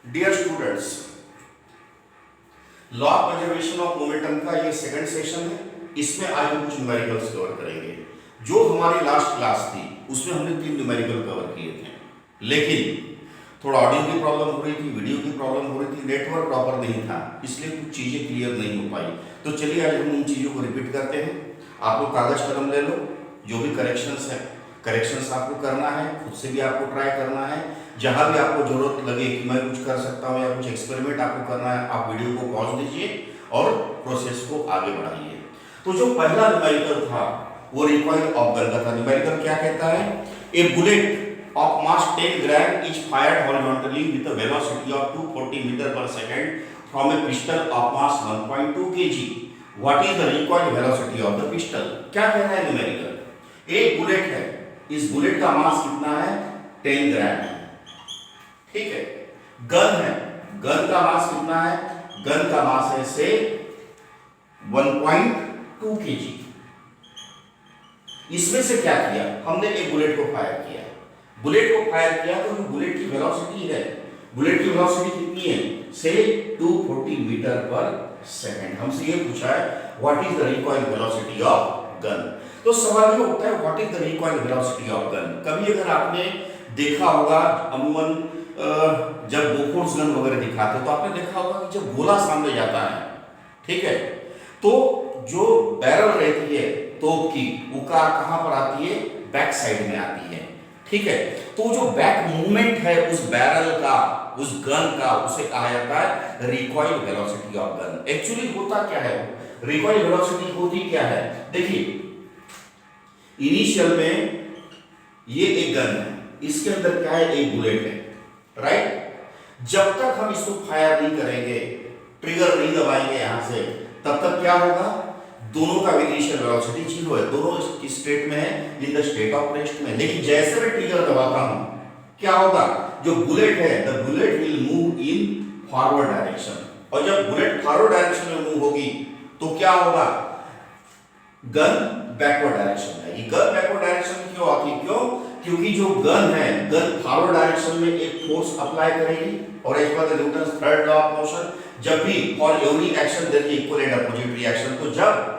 Dear students, law of conservation of momentum का ये second session है। इसमें आज हम कुछ न्यूमेरिकल्स कवर करेंगे। जो हमारी लास्ट क्लास थी उसमें हमने 3 न्यूमेरिकल कवर किए थे, लेकिन थोड़ा ऑडियो की प्रॉब्लम हो रही थी, वीडियो की प्रॉब्लम हो रही थी, नेटवर्क प्रॉपर नहीं था, इसलिए कुछ चीज़ें क्लियर नहीं हो पाई। तो चलिए आज हम उन चीज़ों को रिपीट करते हैं। आप लोग कागज कलम ले लो, जो भी करेक्शंस है, करेक्शंस आपको करना है, खुद से भी आपको ट्राई करना है। जहां भी आपको जरूरत लगे कि मैं कुछ कर सकता हूं या कुछ एक्सपेरिमेंट आपको करना है, आप वीडियो को पॉज दीजिए और प्रोसेस को आगे बढ़ाइए। तो जो पहला न्यूमेरिकल था वो रिकॉइल ऑफ गन का था। न्यूमेरिकल क्या कहता है? ए bullet of mass 10 gram is fired horizontally with a velocity of 240 meter per second from a pistol of mass 1.2 kg. What is the recoil velocity of the pistol? क्या कह रहा है numerical? एक बुलेट है, इस बुलेट का मास कितना है? 10 ग्राम है, ठीक है। गन है, गन का मास कितना है? गन का मास है से 1.2 kg। इसमें से क्या किया हमने? एक बुलेट को फायर किया। बुलेट को फायर किया तो जो बुलेट की वेलोसिटी है, बुलेट की वेलोसिटी कितनी है? से 240 मीटर पर सेकंड। हमसे ये पूछा है what is the recoil velocity of gun. तो सवाल ये उठता है what is the recoil velocity of gun. कभी अगर आपने देखा होगा, अमूमन जब बोफोर्स गन वगैरह दिखाते तो आपने देखा होगा कि जब गोला सामने जाता है, ठीक है, तो जो बैरल रहती है तोप की, वो कहां पर आती है? बैक साइड में आती है, ठीक है। तो जो बैक मूवमेंट है उस बैरल का, उस गन का, उसे कहा जाता है recoil velocity of gun. Actually होता क्या है? रिकॉइल वेलोसिटी होती क्या है? देखिए, इनिशियल में ये एक गन है, इसके अंदर क्या है? एक बुलेट है, राइट। जब तक हम इसको फायर नहीं करेंगे, ट्रिगर नहीं दबाएंगे यहां से, तब तक क्या होगा? दोनों का इनिशियल वेलोसिटी 0 है, दोनों इस स्टेट में है, in the state of rest में। लेकिन जैसे मैं ट्रिगर दबाता हूं, क्या होगा? जो बुलेट है, the bullet will move in forward direction, और जब बुलेट फॉरवर्ड डायरेक्शन में मूव होगी तो क्या होगा? गन बैकवर्ड डायरेक्शन में। ये गन बैकवर्ड डायरेक्शन में क्यों आती है? क्यों? क्योंकि जो गन है, गन फॉरवर्ड डायरेक्शन में एक फोर्स अप्लाई करेगी, और as per the Newton's third law of motion, जब भी for every action there is equal and opposite reaction, तो जब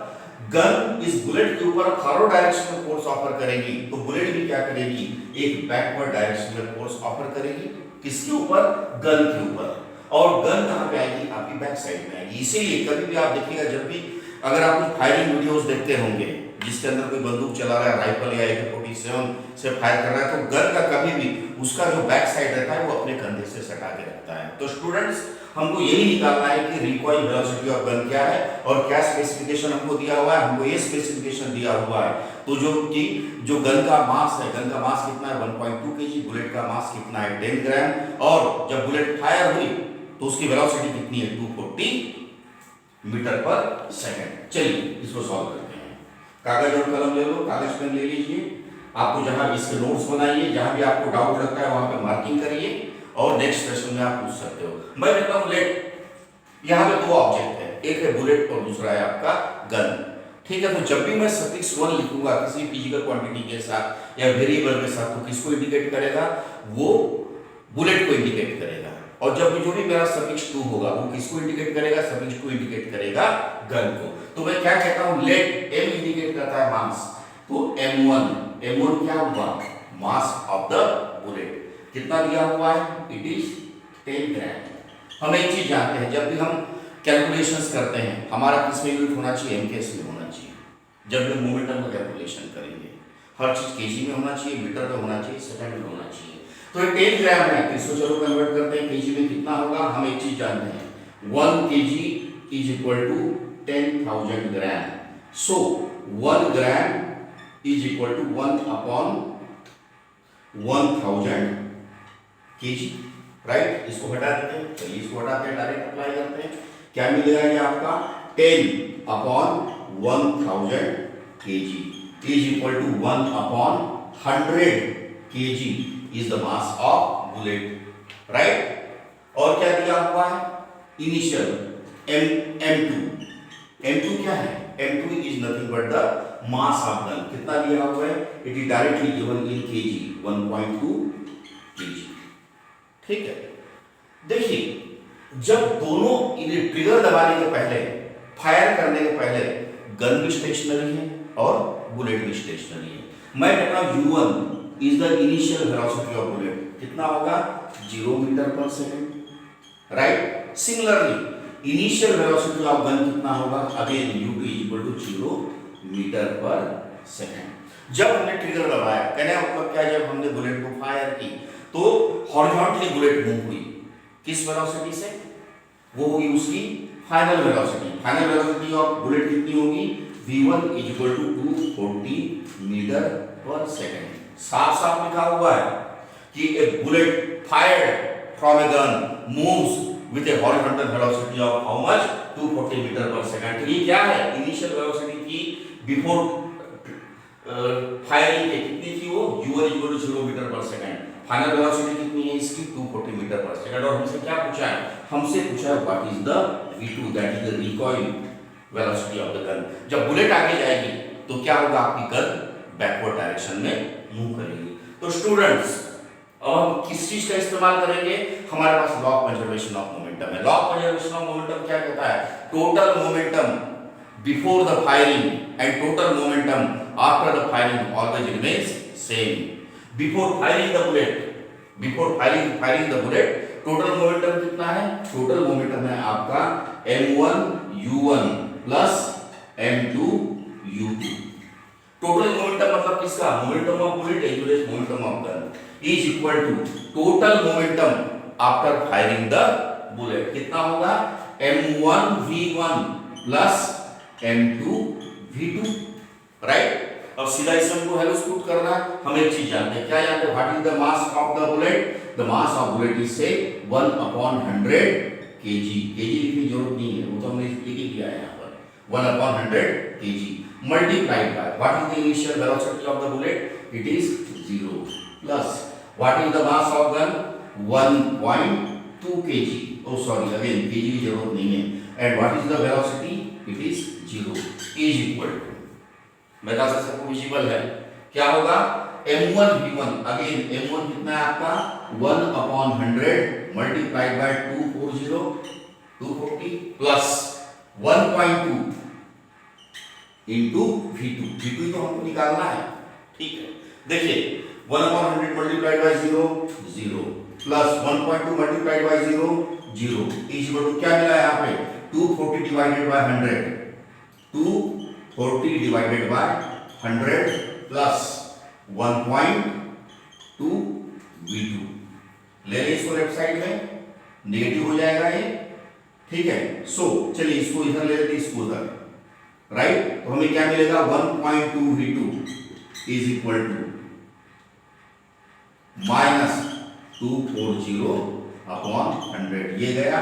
गन इस बुलेट के ऊपर फॉरवर्ड डायरेक्शन में फोर्स ऑफर करेगी तो बुलेट भी क्या करेगी? एक बैकवर्ड डायरेक्शन में फोर्स ऑफर करेगी। किसके ऊपर? गन के ऊपर। और गन कहां पे आएगी? आपकी बैक साइड में आएगी। इसीलिए कभी भी आप देखिएगा, जब भी अगर आप कुछ फायरिंग वीडियोस देखते होंगे जिसके अंदर कोई बंदूक चला रहा है, राइफल या AK-47 से फायर कर रहा है, तो गन का कभी भी उसका जो बैक साइड रहता है वो अपने कंधे से सटा के रखता है। तो स्टूडेंट्स, हमको यही निकालना है कि रिकॉइल वेलोसिटी ऑफ गन क्या है और क्या स्पेसिफिकेशन हमको दिया हुआ है। हमको ये स्पेसिफिकेशन दिया हुआ है, तो जो गन का मास है, गन का मास कितना है? 1.2 kg। बुलेट का मास कितना है? 10 ग्राम। और जब बुलेट फायर हुई तो उसकी वेलोसिटी कितनी है? 240 मीटर पर सेकंड। चलिए इसको सॉल्व करते हैं। कागज और कलम ले लो, कागज पेन ले लीजिए। आपको जहां इसके नोट्स बनाइए, जहां भी आपको डाउट लगता है वहां पे मार्किंग करिए, और नेक्स्ट सेशन में आप पूछ सकते हो। मैं कहता हूं लेट, यहां पे 2 ऑब्जेक्ट है, एक है बुलेट और दूसरा है आपका गन, ठीक है। तो जब भी मैं सफिक्स 1 लिखूंगा किसी फिजिकल क्वांटिटी के साथ या वेरिएबल के साथ, तो किसको इंडिकेट करेगा? वो बुलेट को इंडिकेट करेगा। और जब जो भी मेरा सफिक्स 2 होगा वो किसको इंडिकेट करेगा? सफिक्स 2 इंडिकेट करेगा गन को। तो मैं क्या कहता हूं? लेट m इंडिकेट करता है मास, तो m1 क्या हुआ? मास ऑफ द बुलेट कितना दिया हुआ है? इट इज 10 ग्राम। हम एक चीज जानते हैं, जब भी हम कैलकुलेशंस करते हैं हमारा किस में यूनिट होना चाहिए? MKS में होना चाहिए। जब भी मोमेंटम का कैलकुलेशन करेंगे हर चीज kg में होना चाहिए, मीटर में होना चाहिए, सेकंड में होना चाहिए। तो ये 10 ग्राम है, तो इसको चलो कन्वर्ट करते हैं kg में कितना होगा। हम एक चीज जानते हैं, 1 kg is equal to 10,000 gram. So 1 gram is equal to 1 upon 1000 kg, right. इसको हटा देते हैं, चलिए इसको हटाते हैं, डायरेक्ट अप्लाई करते हैं। क्या मिलेगा ये आपका? 10 upon 1000 kg is equal to 1 upon 100 kg is the mass of bullet, right. और क्या दिया हुआ है? इनिशियल m2 क्या है? m2 is nothing but the mass of gun. कितना दिया हुआ है? It is directly given in kg, 1.2 kg, ठीक है। देखिए जब दोनों ट्रिगर दबाने के पहले, फायर करने के पहले गन भी स्टेशनरी है और बुलेट भी स्टेशनरी है। मैं कहता हूं u1 is the initial velocity of bullet, कितना होगा 0 metre per second, right. Similarly initial velocity of gun कितना होगा, again u2 equal to 0 metre per second. जब हमने ट्रिगर दबाया, कहने का मतलब क्या है, जब हमने बुलेट को फायर की तो हॉरिजॉन्टली बुलेट मूव हुई, किस वेलोसिटी से, वो होगी उसकी final velocity. Final velocity of bullet कितनी होगी, v1 equal to 240 metre per second. साफ साफ लिखा हुआ है कि a bullet fired from a gun moves with a horizontal velocity of how much, 240 metre per second. तो ये क्या है, इनिशियल वेलोसिटी थी बिफोर फायरिंग के, कितनी थी वो, u1 equal to 0 metre per second. Final velocity कितनी है इसकी, 240 मीटर पर सेकंड। और हमसे क्या पूछा है, हमसे पूछा है what is the v2, that is the recoil velocity of the gun. जब बुलेट आगे जाएगी तो क्या होगा, आपकी गन बैकवर्ड डायरेक्शन में मूव करेगी। तो स्टूडेंट्स अब हम किस चीज का इस्तेमाल करेंगे, हमारे पास law of conservation of momentum है। Law of conservation of momentum क्या कहता है, total momentum before the firing and total momentum after the firing always remains same. Before firing the bullet total momentum कितना है, टोटल मोमेंटम है आपका m1 u1 plus m2 u2। Total momentum मतलब किसका, momentum of bullet as momentum of gun is equal to total momentum after firing the bullet. कितना होगा, m1 v1 plus m2 v2, right. अब सीधा इस को हेलोस पुट करना, हम एक चीज जानते हैं, क्या जानते हैं, what is the mass of the bullet, the mass of bullet is से 1/100 kg। kg लिखने की जरूरत नहीं है, वो तो हमने लिख ही दिया है यहाँ पर, 1/100 kg multiplied by what is the initial velocity of the bullet, it is 0 plus what is the mass of gun 1.2 kg, oh sorry again kg की जरूरत नहीं है, and what is the velocity, it is 0 is equal to, मेरा से सबको visible है, क्या होगा m1 v1, अगेन m1 कितना है आपका 1/100 multiplied bye 240 plus 1.2 into v2, v2 तो हमको निकालना है, ठीक है। देखिए 1/100 multiplied by 0 plus 1.2 multiplied by 0 is equal to क्या मिला है यहाँ पे, 240 divided by 100, 240 divided by 100 plus 1.2 v2। ले लें इसको लेफ्ट साइड में, नेगेटिव हो जाएगा ये, ठीक है। सो चलिए इसको इधर ले लेते, इसको उधर, राइट। तो हमें क्या मिलेगा, 1.2 v2 is equal to minus 240 upon 100, ये गया,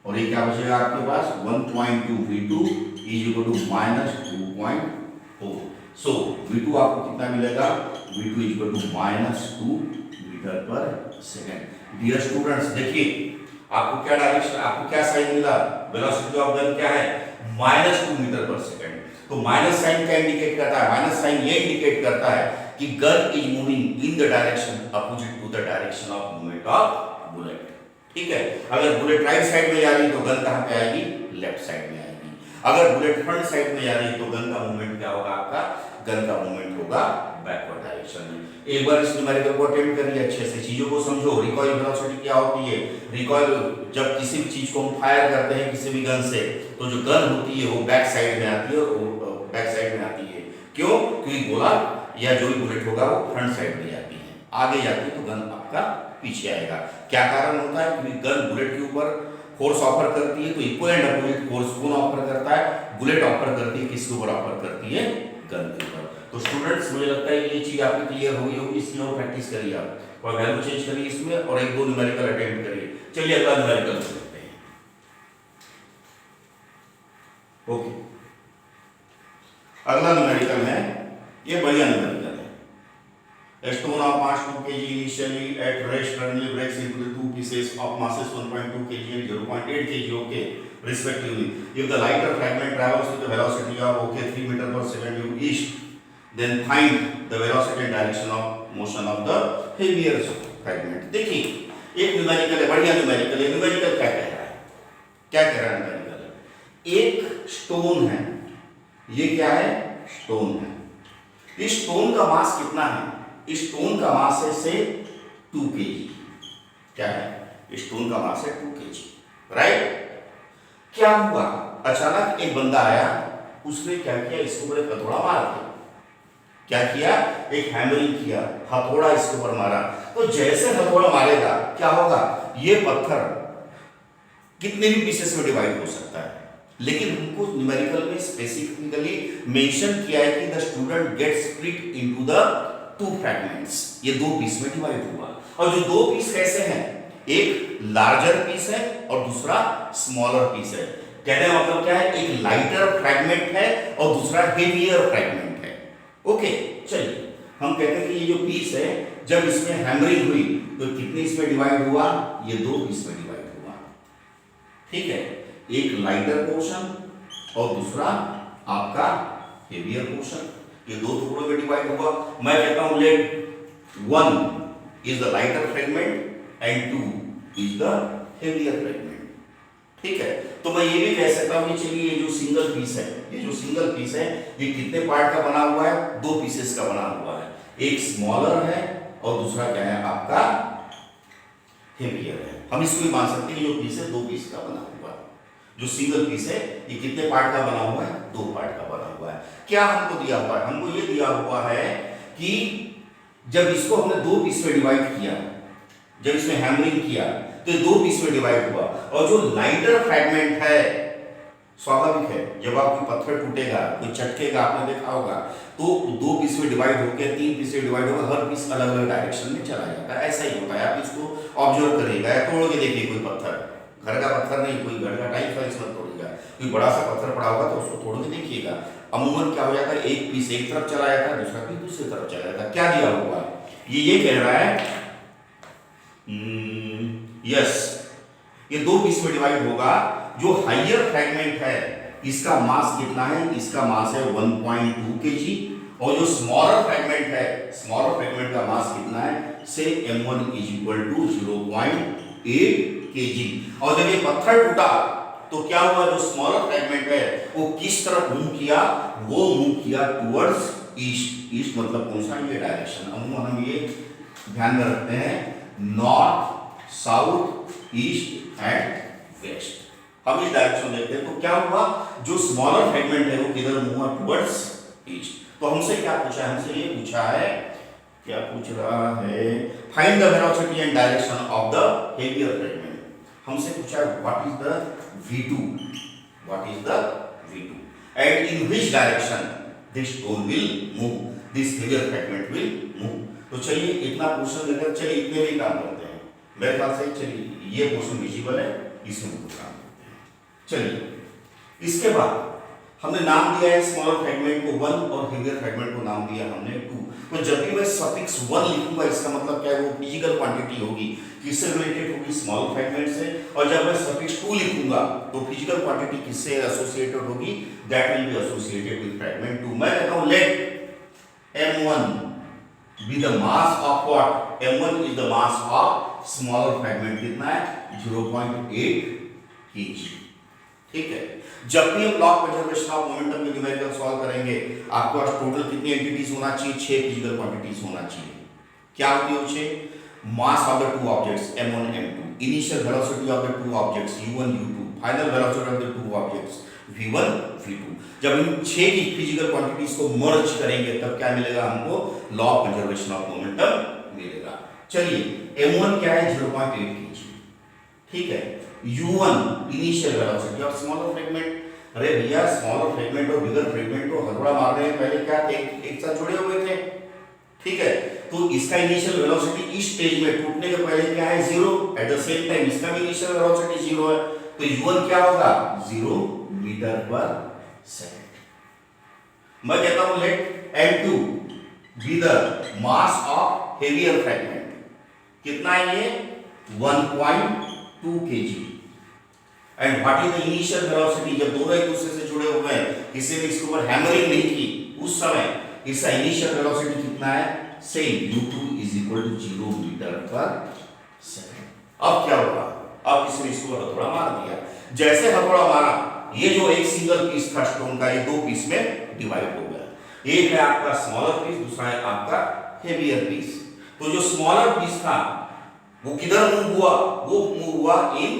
और ये क्या बचेगा आपके पास 1.2 v2 is equal to minus 2.4। So v2 आपको कितना मिलेगा, v2 is equal to minus 2 metre per second. Dear students देखिए आपको क्या डायरेक्शन, आपको क्या साइन मिला, वेलोसिटी ऑफ गन क्या है, माइनस 2 मीटर पर सेकंड। तो माइनस साइन क्या इंडिकेट करता है, माइनस साइन ये इंडिकेट करता है कि gun is moving in the direction opposite to the direction of movement of bullet, ठीक है। अगर बुलेट राइट साइड में जा रही तो गन कहां पे आएगी, लेफ्ट साइड में आएगी। अगर बुलेट फ्रंट साइड में जा रही तो गन का मूवमेंट क्या होगा आपका, गन का मूवमेंट होगा बैकवर्ड डायरेक्शन में। एक बार इस न्यूमेरिकल को अटेम्प्ट करिए, अच्छे से चीजों को समझो। रिकॉइल वेलोसिटी क्या होती है, रिकॉइल जब किसी भी चीज को हम फायर करते हैं किसी भी गन से, तो जो गन होती है वो बैक साइड में आती है, और बैक साइड में आती है क्यों, क्योंकि गोला या जो भी बुलेट होगा वो फ्रंट साइड में जाती है, आगे जाती है तो गन आपका पीछे आएगा। क्या कारण होता है, क्योंकि गन बुलेट के ऊपर फोर्स ऑफर करती है, तो इक्वल एंड अपोजिट फोर्स कौन ऑफर करता है, बुलेट ऑफर करती है, किसके ऊपर ऑफर करती है, गन के ऊपर। तो स्टूडेंट्स मुझे लगता है कि ये चीज आपकी क्लियर हो गई होगी, इसकी और प्रैक्टिस करिए आप, और वैल्यू चेंज करिए इसमें, और एक दो न्यूमेरिकल अटेम्प्ट करिए। चलिए अगला न्यूमेरिकल देखते हैं। ओके, अगला न्यूमेरिकल है, ये बढ़िया न्यूमेरिकल है। A stone of mass 2 kg initially at rest suddenly breaks into the two pieces of masses 1.2 kg and 0.8 kg, okay, respectively. If the lighter fragment travels with the velocity of 3 meter per second due east, then find the velocity and direction of motion of the heavier fragment. देखिए एक numerical है, बढ़िया numerical है। Numerical क्या कह रहा है, क्या कह रहा है न्यूमेरिकल? एक स्टोन है, ये क्या है, स्टोन है। इस स्टोन का मास कितना है? इस स्टोन का मास है से 2 kg। क्या है? इस स्टोन का मास है 2 kg, राइट। क्या हुआ, अचानक एक बंदा आया, उसने क्या किया, इसके ऊपर एक हथौड़ा मार दिया। क्या किया? एक हैमरिंग किया, हथौड़ा इसके ऊपर मारा। तो जैसे हथौड़ा मारेगा क्या होगा, ये पत्थर कितने भी पीसेस में डिवाइड हो सकता है, लेकिन हमको न्यूमेरिकल में स्पेसिफिकली मेंशन किया है कि the student gets split into the 2 fragments. ये 2 पीस में डिवाइड हुआ। और जो 2 पीस कैसे हैं, एक लार्जर पीस है और दूसरा स्मॉलर पीस है। कहने का मतलब क्या है, एक लाइटर फ्रैगमेंट है और दूसरा हेवियर फ्रैगमेंट है। ओके, चलिए हम कहते हैं कि ये जो पीस है, जब इसमें हैमरिंग हुई तो कितने इसमें डिवाइड हुआ, ये 2 पीस में डिवाइड हुआ। ठीक है, एक लाइटर पोर्शन और दूसरा आपका हेवियर पोर्शन, ये 2 टुकड़ों में डिवाइड हुआ। मैं कहता हूं let 1 is the lighter fragment and 2 is the heavier fragment. ठीक है, तो मैं ये भी कह सकता हूं कि चलिए ये जो सिंगल पीस है, ये जो सिंगल पीस है, ये कितने पार्ट का बना हुआ है, 2 पीसेस का बना हुआ है। एक स्मॉलर है और दूसरा क्या है आपका हेवियर है। हम इसको भी मान सकते हैं कि जो पीस है 2 पीस का बना हुआ है। जो सिंगल पीस है ये कितने पार्ट का बना हुआ है, 2 पार्ट का बना हुआ है। क्या हमको दिया हुआ है, हमको ये दिया हुआ है कि जब इसको हमने 2 पीस में डिवाइड किया, जब इसमें हैमरिंग किया तो 2 पीस में डिवाइड हुआ। और जो लाइटर फ्रैगमेंट है, स्वाभाविक है जब आपकी पत्थर टूटेगा, कोई चटकेगा, आपने देखा होगा, तो 2 पीस में डिवाइड होकर 3 पीस में डिवाइड होगा, हर पीस अलग अलग डायरेक्शन में चला जाता है। ऐसा ही होता है, आप इसको ऑब्जर्व करिएगा, तोड़ के देखिए कोई पत्थर, घर का पत्थर नहीं, कोई घर का टाइप का इसमें तोड़ेगा, कोई बड़ा सा पत्थर पड़ा होगा तो उसको तोड़ के देखिएगा, अमूमन क्या हो जाता है, एक पीस एक तरफ चला जाता है, दूसरा पीस दूसरी तरफ चला जाता है। क्या दिया हुआ है, ये कह रहा है यस, ये 2 पीस में डिवाइड होगा। जो हाइयर फ्रैगमेंट है इसका मास कितना है, इसका मास है 1.2 kg। और जो स्मॉलर फ्रैगमेंट है, स्मॉलर फ्रैगमेंट का मास कितना है, से m1 is equal to 0.8 kg। और जब ये पत्थर टूटा तो क्या हुआ, जो स्मॉलर फ्रैगमेंट है वो किस तरफ मूव किया, वो मूव किया टुवर्ड्स ईस्ट। ईस्ट मतलब कौन सा, ये डायरेक्शन। हम ये ध्यान में रखते हैं, north, south, east and west. हम इस डायरेक्शन देखते हैं। तो क्या हुआ, जो स्मॉलर फ्रैगमेंट है वो किधर मूव हुआ, टुवर्ड्स ईस्ट। तो हमसे क्या पूछा है, हमसे ये पूछा है, क्या पूछ रहा है, find the velocity and direction of the heavier fragment. हमसे पूछा है what is the v2, what is the v2 and in which direction this stone will move, this heavier fragment will move. तो चलिए इतना पोर्शन लेकर, चलिए इतने भी काम करते हैं मेरे ख्याल से। चलिए ये पोर्शन विजिबल है, इसमें काम करते हैं। चलिए इसके बाद हमने नाम दिया है स्मॉलर फ्रैगमेंट को 1 और हेवियर फ्रैगमेंट को नाम दिया हमने 2। तो जब भी मैं सफिक्स 1 लिखूंगा इसका मतलब क्या है, वो फिजिकल क्वांटिटी होगी, किससे रिलेटेड होगी, स्मॉलर फ्रैगमेंट से। और जब मैं सफिक्स 2 लिखूंगा तो फिजिकल क्वांटिटी किससे एसोसिएटेड होगी, that will be associated with fragment 2। मैं कहता हूं late m1 be the mass of what, m1 is the mass of smaller fragment, कितना है 0.8 kg। ठीक है, जब भी हम लॉ कंजर्वेशन ऑफ मोमेंटम के न्यूमेरिकल सॉल्व करेंगे, आपको पास टोटल कितनी एंटिटीज होना चाहिए, 6 फिजिकल क्वांटिटीज होना चाहिए। क्या होती है 6? Mass of the 2 objects m1 m2, initial velocity of the 2 objects u1 u2, final velocity of the 2 objects v1 v2। जब इन 6 की फिजिकल क्वांटिटीज को मर्ज करेंगे तब क्या मिलेगा हमको, law of conservation of momentum मिलेगा। चलिए m1 क्या है, 0.8 kg। ठीक है, u1 initial velocity of smaller fragment. अरे भैया स्मॉलर फ्रैगमेंट और बिगर फ्रैगमेंट को हथौड़ा मारने में पहले क्या थे, एक साथ जुड़े हुए थे। ठीक है, तो इसका इनिशियल वेलोसिटी इस स्टेज में टूटने के पहले क्या है, 0। एट द सेम टाइम इसका भी इनिशियल वेलोसिटी 0 है, तो u1 क्या होगा, 0 मीटर पर सेकंड। मैं कहता हूं let m2 be the mass of heavier fragment. कितना है ये, 1.2 kg। And what is the initial velocity, जब दोनों एक दूसरे से जुड़े हुए हैं, किसी ने इसके ऊपर हैमरिंग नहीं की, उस समय इसका इनिशियल वेलोसिटी कितना है, same u2 is equal to 0 metre per second. अब क्या होगा, अब इसने इसको हथौड़ा मार दिया। जैसे हथौड़ा मारा, ये जो एक सिंगल पीस था स्टोन का, ये दो पीस में डिवाइड हो गया। एक है आपका स्मॉलर पीस, दूसरा है आपका हेवियर पीस। तो जो स्मॉलर पीस था वो किधर मूव हुआ, वो मूव हुआ इन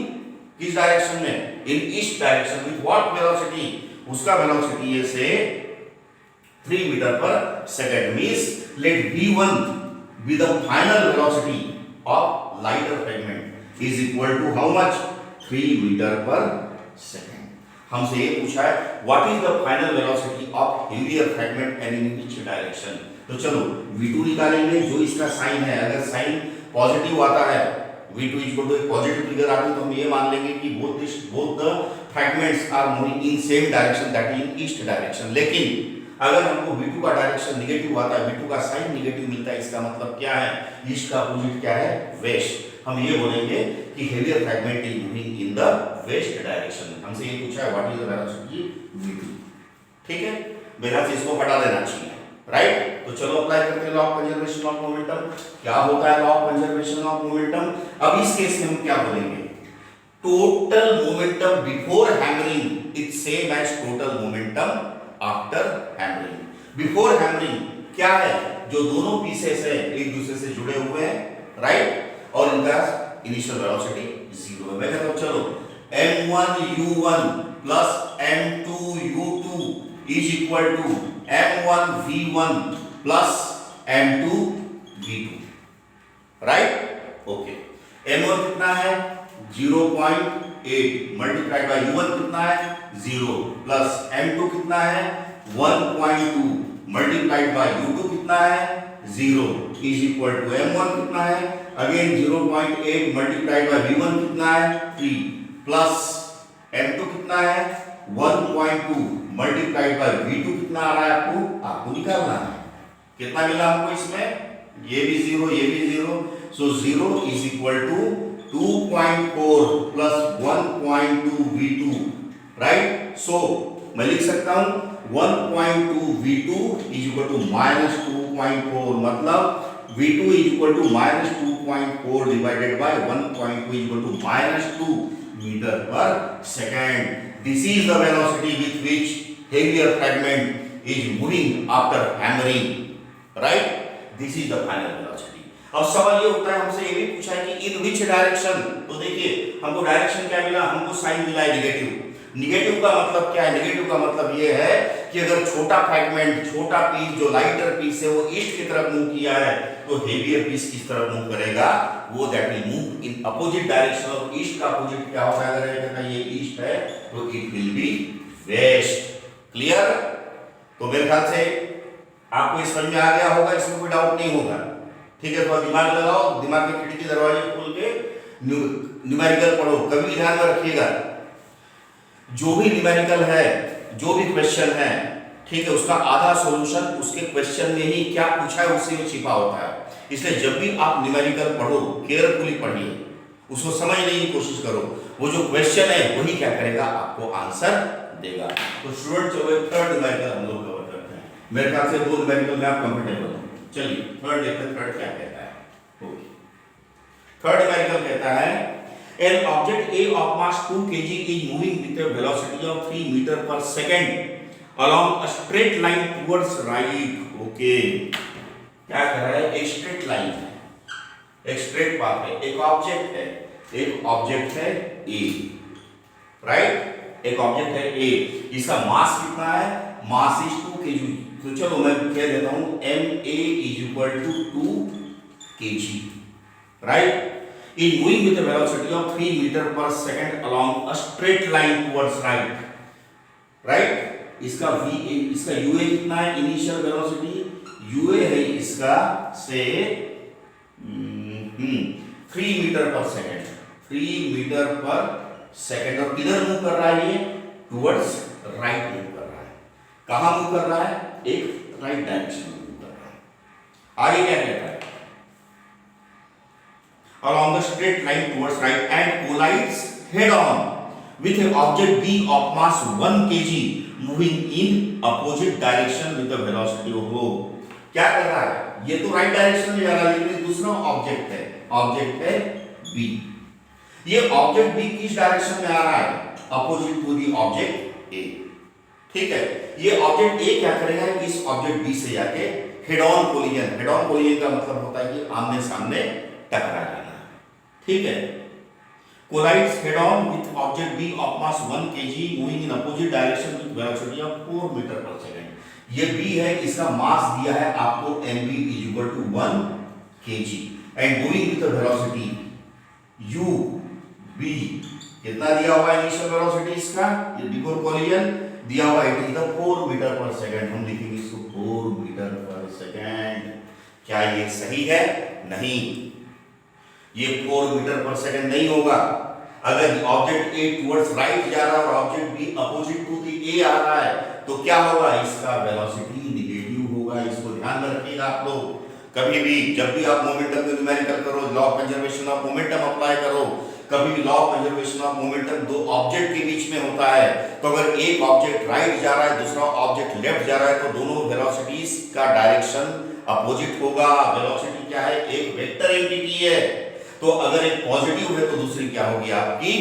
किस डायरेक्शन में, in east direction. With what velocity, उसका वेलोसिटी ये से 3 metre per second. Means let v1 be the final velocity of lighter fragment is equal to how much, 3 metre per second. हमसे ये पूछा है what is the final velocity of heavier fragment and in which direction. तो चलो v2 निकालेंगे, जो इसका sign है, अगर साइन पॉजिटिव आता है, v2 इक्वल टू एक पॉजिटिव फिगर आती है, तो हम ये मान लेंगे कि both the fragments are moving in same direction, that is in east direction. लेकिन अगर हमको v2 का डायरेक्शन नेगेटिव आता है, v2 का साइन नेगेटिव मिलता है, इसका मतलब क्या है, ईस्ट का अपोजिट क्या है, वेस्ट। हम ये बोलेंगे कि heavier fragment is moving in the west direction. हमसे ये पूछा है what is the velocity v2। ठीक है, मेरा से इसको हटा देना चाहिए, राइट। तो चलो अप्लाई करते हैं law of conservation of momentum. क्या होता है law of conservation of momentum. अब इस केस में हम क्या बोलेंगे, total momentum before hammering is same as total momentum after hammering. Before hammering क्या है, जो दोनों पीसेस है एक दूसरे से जुड़े हुए हैं, राइट, और इनका इनिशियल वेलोसिटी 0 है। मैं कहता हूं चलो m1u1 plus m2u2 is equal to m1v1 plus m2v2, right. Okay, m1 कितना है 0.8 मल्टीप्लाइड बाय u1 कितना है 0 प्लस m2 कितना है 1.2 मल्टीप्लाइड बाय u2 कितना है 0 इज इक्वल टू m1 कितना है अगेन 0.8 मल्टीप्लाइड बाय v1 कितना है 3 प्लस m2 कितना है 1.2 मल्टीप्लाइड बाय v2 कितना आ रहा है, आपको निकालना है। कितना मिला हमको इसमें, ये भी 0 ये भी 0, so 0 is equal to 2.4 plus 1.2 v2, right. So मैं लिख सकता हूं 1.2 v2 is equal to minus 2.4, मतलब v2 is equal to minus 2.4 divided by 1.2 is equal to minus 2 metre per second. This is the velocity with which heavier fragment is moving after hammering, right. This is the final velocity. अब सवाल ये होता है, हमसे ये भी पूछा है कि इन विच डायरेक्शन। तो देखिए हमको डायरेक्शन क्या मिला, हमको साइन मिला है नेगेटिव। नेगेटिव का मतलब क्या है, नेगेटिव का मतलब ये है कि अगर छोटा फ्रैगमेंट, छोटा पीस जो लाइटर पीस है वो ईस्ट की तरफ मूव किया है, तो हेवियर पीस किस तरफ मूव करेगा, वो that will move in opposite direction. और ईस्ट का अपोजिट क्या होता है, अगर ये ईस्ट है तो it will be west. Clear. तो मेरे ख्याल से आपको इस समझ में आ गया होगा, इसमें कोई डाउट नहीं होगा। ठीक है, तो दिमाग लगाओ, दिमाग की खिड़की दरवाजे खोल के न्यूमेरिकल पढ़ो। कभी ध्यान में रखिएगा, जो भी न्यूमेरिकल है, जो भी क्वेश्चन है, ठीक है, उसका आधा सॉल्यूशन उसके क्वेश्चन में ही क्या पूछा है उससे वो छिपा होता है। इसलिए जब भी आप न्यूमेरिकल पढ़ो, केयरफुली पढ़िए, उसको समझने की कोशिश करो। वो जो क्वेश्चन है वही क्या करेगा, आपको आंसर देगा। तो स्टूडेंट चलो थर्ड न्यूमेरिकल हम लोग कवर करते हैं। मेरे ख्याल से दो न्यूमेरिकल में आप कंफर्टेबल हो। चलिए थर्ड देखते हैं, थर्ड क्या कहता है। थर्ड न्यूमेरिकल कहता है an object A of mass 2 kg is moving with a velocity of 3 meter per second along a straight line towards right. Okay, क्या कर रहा है, एक स्ट्रेट लाइन है, एक स्ट्रेट पाथ है, एक ऑब्जेक्ट है, एक ऑब्जेक्ट है A, राइट। एक ऑब्जेक्ट है A, इसका मास कितना है, मास इज 2 kg। तो चलो मैं कह देता हूं ma is equal to 2 kg, right, is moving with a velocity of 3 meter per second along a straight line towards right, right। इसका va, इसका ua कितना है, इनिशियल वेलोसिटी ua है इसका से 3 metre per second, 3 metre per second. और किधर move कर रहा है, ये टुवर्ड्स राइट मूव कर रहा है। कहां मूव कर रहा है, एक राइट डायरेक्शन में मूव कर रहा है। आगे क्या कहता है, along the straight line towards right and collides head on with an object B of mass 1 kg moving in opposite direction with a velocity of rho। क्या कर रहा है, ये तो राइट डायरेक्शन में जा रहा है, लेकिन दूसरा ऑब्जेक्ट है B, ये ऑब्जेक्ट बी किस डायरेक्शन में आ रहा है? Opposite to the object A. ठीक है, ये ऑब्जेक्ट ए क्या करेगा, इस ऑब्जेक्ट बी से जाके head on collision, head on collision का मतलब होता है कि आमने सामने टकरा लेना। ठीक है, collides head on with object B of mass 1 kg moving in opposite direction with velocity of 4 metre per second. ये B है, इसका मास दिया है आपको mb is equal to 1 kg and moving with the velocity u b कितना दिया हुआ है इनिशियल वेलोसिटी इसका, ये बिफोर कोलिजन दिया हुआ है, it is the 4 metre per second. हम लिखेंगे इसको 4 मीटर पर सेकंड। क्या ये सही है? नहीं, ये 4 मीटर पर सेकंड नहीं होगा। अगर ऑब्जेक्ट ए टुवर्ड्स राइट जा रहा है और object B opposite to the A आ रहा है तो क्या होगा, इसका वेलोसिटी नेगेटिव होगा। इसको ध्यान में रखिएगा आप लोग। कभी भी जब भी आप मोमेंटम को न्यूमेरिकल करो, law of conservation of momentum apply करो, कभी भी law of conservation of momentum दो ऑब्जेक्ट के बीच में होता है, तो अगर एक ऑब्जेक्ट राइट जा रहा है, दूसरा ऑब्जेक्ट लेफ्ट जा रहा है, तो दोनों वेलोसिटीज का डायरेक्शन अपोजिट होगा। वेलोसिटी क्या है? एक वेक्टर एंटिटी है, तो अगर एक पॉजिटिव है तो दूसरी क्या होगी आपकी?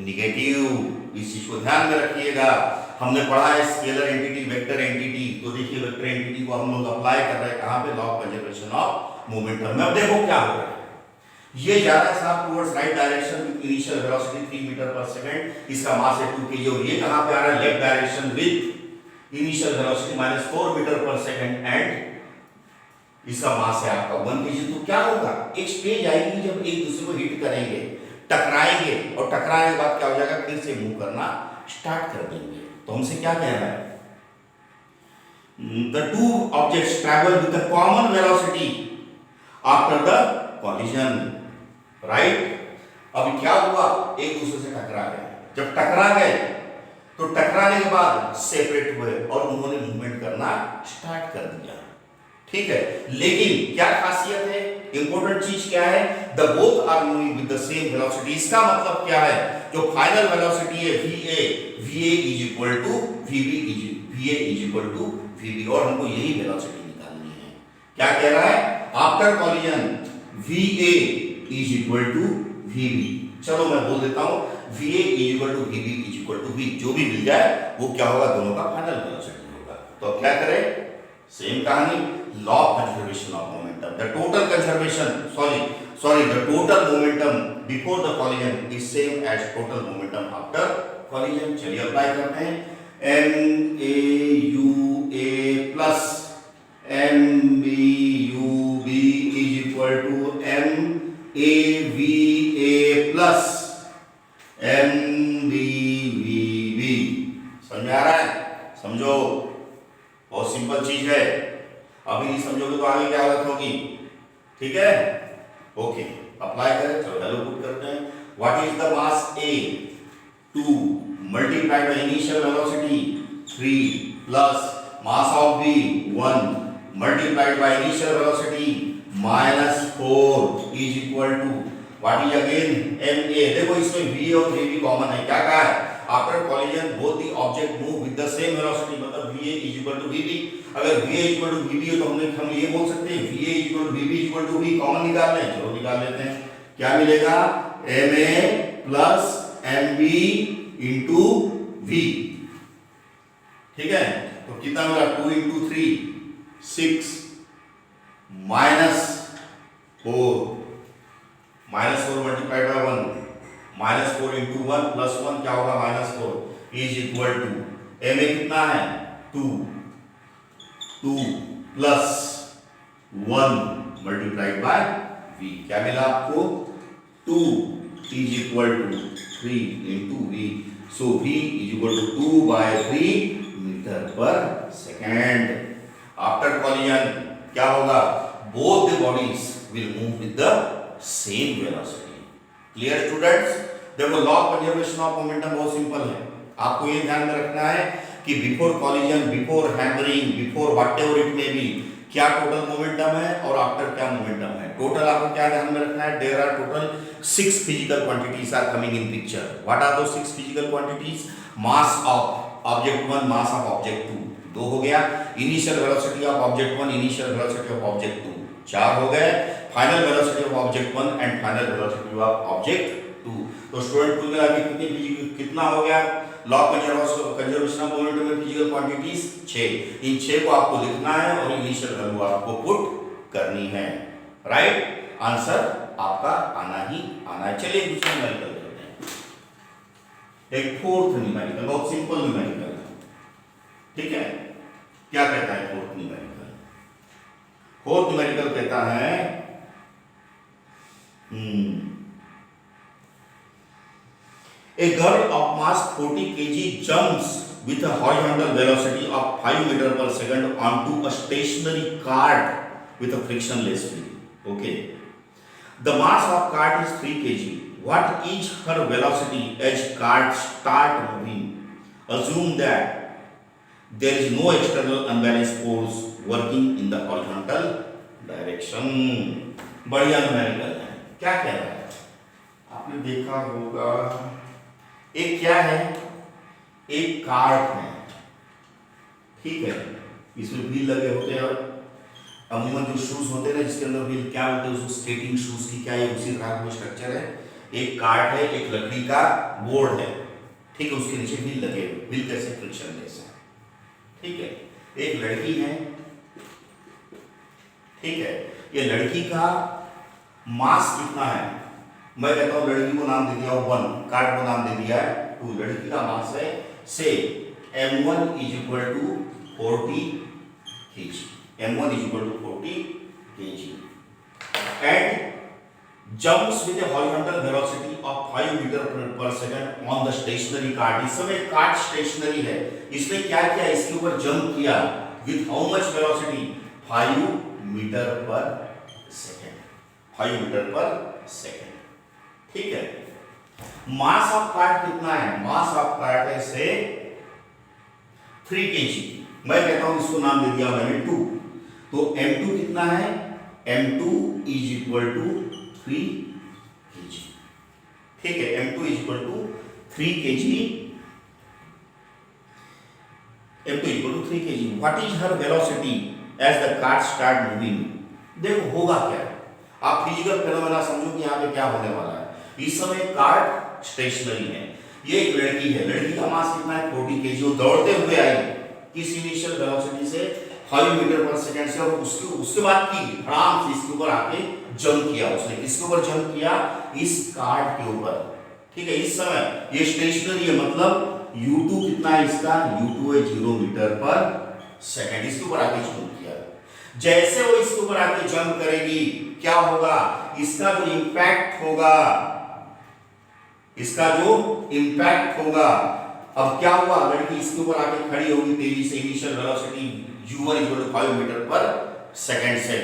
निगेटिव। इस चीज को ध्यान में रखिएगा। हमने पढ़ा है स्केलर एंटिटी, वेक्टर एंटिटी, तो देखिए वेक्टर एंटिटी को हम लोग अप्लाई कर रहे हैं कहां पे? Law of conservation of momentum में। अब देखो क्या हो रहा है, ये जा रहा है साहब towards right direction with initial velocity 3 metre per second, इसका मास है 2 kg, और ये कहां पे आ रहा है? Left direction with initial velocity -4 metre per second and इसका मास है आपका 1 kg। तो क्या होगा, एक स्टेज आएगी जब एक दूसरे को हिट करेंगे, टकराएंगे, और टकराने के बाद क्या हो जाएगा? फिर से मूव करना स्टार्ट कर देंगे। तो हमसे क्या कह रहा है? The two objects travel with the common velocity after the collision, right. अब क्या हुआ? एक दूसरे से टकरा गए। जब टकरा गए तो टकराने के बाद सेपरेट हुए और उन्होंने मूवमेंट करना स्टार्ट कर दिया। ठीक है, लेकिन क्या खासियत है, इंपॉर्टेंट चीज क्या है? The both are moving with the same velocity. इसका मतलब क्या है? जो फाइनल वेलोसिटी है va is equal to vb, और हमको यही वेलोसिटी निकालनी है। क्या कह रहा है? After collision va is equal to vb। चलो मैं बोल देता हूं, va is equal to vb is equal to v, जो भी मिल जाए वो क्या होगा? दोनों का फाइनल वेलोसिटी होगा। तो अब क्या करें? सेम कहानी, law of conservation of momentum. The total conservation the total momentum before the collision is same as total momentum after collision। चलिए अप्लाई करते हैं। MAUA plus MBUB is equal to MAVA plus MBVB। समझ आ रहा है? समझो, बहुत simple चीज है। अभी नहीं समझोगे तो आगे क्या हालत होगी? ठीक है, ओके, अप्लाई करें। चलो वैल्यू पुट करते हैं। What is the mass A? 2 multiplied by initial velocity 3 plus mass of B 1 multiplied by initial velocity -4 is equal to what is again MA। देखो इसमें V और VB कॉमन है। क्या कहा है? After collision both the object move with the same velocity, मतलब VA is equal to VB। अगर VA equal to VB हो तो हम ये बोल सकते हैं VA equal to VB equal to V। Common निकाल लें, चलो निकाल लेते हैं। क्या मिलेगा? MA plus MB into V। ठीक है, तो कितना मिला? 2 into 3 6 -4 multiplied by 1 -4 into 1 plus 1 क्या होगा? -4 इज इक्वल टू MA कितना है? 2 प्लस 1 मल्टीप्लाइड बाय V। क्या मिला आपको? 2 is equal to 3 into V। So V is equal to 2/3 metre per second. After collision क्या होगा? Both the bodies will move with the same velocity. Clear students? देखो law of conservation of momentum बहुत simple है। आपको ये ध्यान में रखना है कि before collision, before hammering, before whatever it may be, क्या टोटल मोमेंटम है और आफ्टर क्या मोमेंटम है। टोटल आपको क्या ध्यान में रखना है? There are total 6 physical quantities are coming in picture. What are दो 6 physical quantities? Mass of object 1, mass of object 2, 2 हो गया। Initial velocity of object 1, initial velocity of object 2, 4 हो गए। Final velocity of object 1 and final velocity of object 2। तो student कुल मिला के कितना हो गया? Law of conservation of momentum में फिजिकल क्वांटिटीज 6। इन 6 को आपको लिखना है और इनिशियल वैल्यू आपको पुट करनी है। राइट आंसर आपका आना ही आना है। चलिए दूसरा न्यूमेरिकल करते हैं। एक फोर्थ न्यूमेरिकल, बहुत सिंपल न्यूमेरिकल है, ठीक है। क्या कहता है फोर्थ न्यूमेरिकल? फोर्थ न्यूमेरिकल कहता है a girl of mass 40 kg jumps with a horizontal velocity of 5 meter per second onto a stationary cart with a frictionless wheel. Okay. The mass of cart is 3 kg. What is her velocity as cart start moving? Assume that there is no external unbalanced force working in the horizontal direction. बढ़िया numerical है। क्या कह रहा है? आपने देखा होगा, एक क्या है? एक कार्ट है, ठीक है। इसमें व्हील लगे होते हैं और अमूमन जो शूज होते हैं ना जिसके अंदर व्हील, क्या बोलते हैं उसको? स्केटिंग शूज की क्या है? उसी तरह का स्ट्रक्चर है। एक कार्ट है, एक लकड़ी का बोर्ड है, ठीक है। उसके नीचे व्हील लगे हुए, व्हील कैसे? फ्रिक्शनलेस है, ठीक है। एक लड़की है, ठीक है। ये लड़की का मास कितना है? मैं कहता हूं लड़की को नाम दे दिया 1, कार्ड को नाम दे दिया है 2। लड़की का मास है से m1 is equal to 40 kg, m1 is equal to 40 kg and jumps with a horizontal velocity of 5 metre per second on the stationary cart. इस समय कार्ड स्टेशनरी है, इसने क्या किया? इसके ऊपर जंप किया with how much velocity? 5 metre per second, 5 metre per second, ठीक है। मास ऑफ कार्ट कितना है? मास ऑफ कार्ट है से 3 kg। मैं कहता हूं इसको नाम दे दिया मैंने 2। तो m2 कितना है? m2 is equal to 3 kg, ठीक है। m2 is equal to 3 kg, m2 equal to 3 kg। What is her velocity as the cart start moving? देखो होगा क्या, आप फिजिकल फेनोमेना समझो कि यहां पे क्या होने वाला है। इस समय कार्ट स्टेशनरी है, ये एक लड़की है, लड़की का मास कितना है? 40 kg। वो दौड़ते हुए आई किस इनिशियल वेलोसिटी से? 5 मीटर पर सेकंड से, और उसके बाद की आराम से इसके ऊपर आके जंप किया उसने। किसके ऊपर जंप किया? इस कार्ट के ऊपर, ठीक है। इस समय ये स्टेशनरी है, मतलब u2 कितना है इसका? u2 है 0 मीटर पर सेकंड। इसके ऊपर आके जंप किया। जैसे वो इसके ऊपर आके जंप करेगी क्या होगा? इसका जो इंपैक्ट होगा, इसका जो इंपैक्ट होगा, अब क्या हुआ? लड़की इसके ऊपर आके खड़ी होगी तेजी से, initial velocity u1 equal to 5 metre per second से।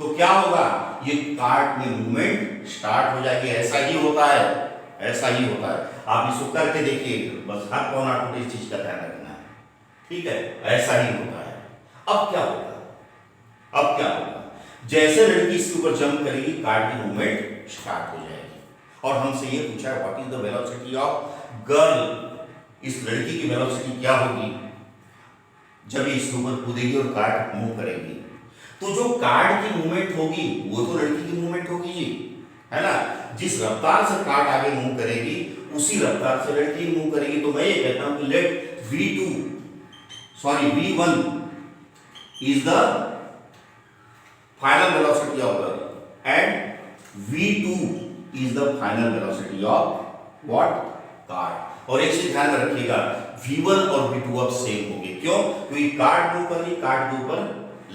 तो क्या होगा? ये कार्ट में मूवमेंट स्टार्ट हो जाएगी। ऐसा ही होता है, ऐसा ही होता है। आप इसको करके देखिए, बस हर कोना टूटे इस चीज का ध्यान रखना है, ठीक है। ऐसा ही होता है। अब क्या होगा? अब क्या होगा? जैसे लड़की इसके ऊपर जंप करेगी, कार्ट की मूवमेंट स्टार्ट हो जाएगी। और हमसे ये पूछा है what is the velocity of girl? इस लड़की की वेलोसिटी क्या होगी जब ये इसके ऊपर कूदेगी और कार्ट मूव करेगी? तो जो कार्ट की मूवमेंट होगी वो तो लड़की की मूवमेंट होगी जी, है ना। जिस रफ्तार से कार्ट आगे मूव करेगी उसी रफ्तार से लड़की मूव करेगी। तो मैं ये कहता हूं कि let v1 is the final velocity of girl and v2 is the final velocity of what? Cart. और एक चीज ध्यान में रखिएगा, v1 और v2 अब सेम होंगे। क्यों? क्योंकि कार्ट मूव कर रही, कार्ट के ऊपर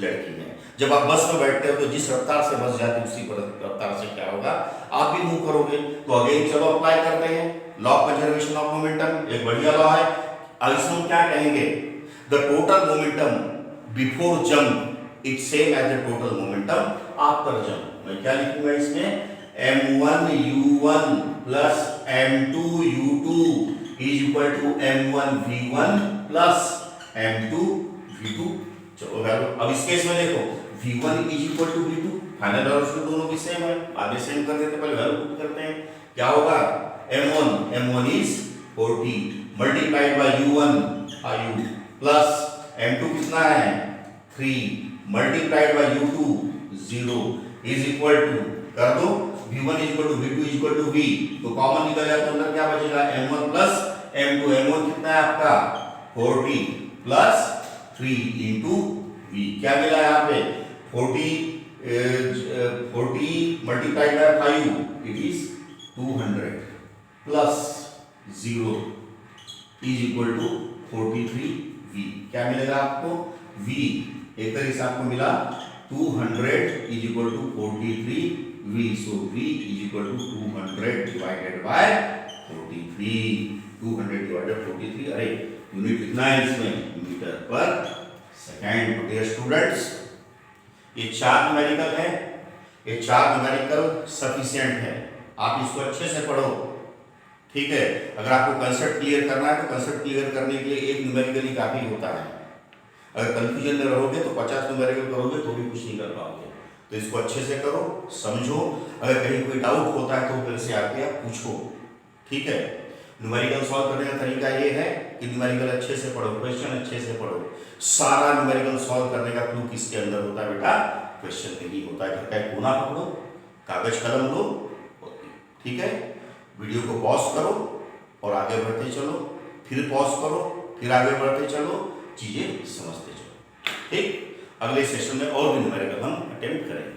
लड़की है। जब आप बस में बैठते हो तो जिस रफ्तार से बस जाती है उसी रफ्तार से क्या होगा? आप भी मूव करोगे। तो अगेन चलो अप्लाई करते हैं law of conservation of momentum. एक बढ़िया लॉ है। अब इसमें क्या कहेंगे? The total momentum before jump is same as the total momentum after jump. मैं क्या लिखूंगा इसमें? m1 u1 plus m2 u2 is equal to m1 v1 plus m2 v2। चलो वैल्यू अब इस केस में देखो v1 is equal to v2, final velocity दोनों की सेम है। आगे सेम कर देते, पहले वैल्यू पुट करते हैं। क्या होगा? m1 is 40 multiplied by u1 u plus m2 कितना है? 3 multiplied by u2 0 is equal to, कर दो v1 is equal to v2 is equal to v, तो कॉमन निकल जाए तो अंदर क्या बचेगा m1 प्लस m2। m1 कितना है आपका 40 प्लस 3 इंटू v, क्या मिला यहाँ पे 40 multiplied by 5 it is 200 plus 0 is equal to 43v, क्या मिलेगा आपको v एक तरीके से आपको मिला 200 is equal to 43v, so v is equal to 200 divided by 43, 200 divided 43, अरे यूनिट कितना है इसमें मीटर पर सेकेंड। तो डियर स्टूडेंट्स ये 4 न्यूमेरिकल है, ये 4 न्यूमेरिकल सफिशिएंट है, आप इसको अच्छे से पढ़ो, ठीक है। अगर आपको कंसेप्ट क्लियर करना है तो कंसेप्ट क्लियर करने के लिए एक न्यूमेरिकल ही काफी होता है। अगर कंफ्यूजन में रहोगे तो 50 न्यूमेरिकल करोगे तो भी कुछ नहीं कर पाओगे, तो इसको अच्छे से करो, समझो। अगर कहीं कोई डाउट होता है तो मेरे से आके आप पूछो, ठीक है। न्यूमेरिकल सॉल्व करने का तरीका ये है कि न्यूमेरिकल अच्छे से पढ़ो, क्वेश्चन अच्छे से पढ़ो। सारा न्यूमेरिकल सॉल्व करने का क्लू किसके अंदर होता है बेटा, क्वेश्चन में ही होता है। घर का कोना पकड़ो, कागज कलम लो, ठीक है। वीडियो को पॉज करो और आगे बढ़ते चलो, फिर पॉज करो, फिर आगे बढ़ते चलो, चीजें समझते चलो, ठीक। अगले सेशन में और भी न्यूमेरिकल हम अटेम्प्ट करेंगे।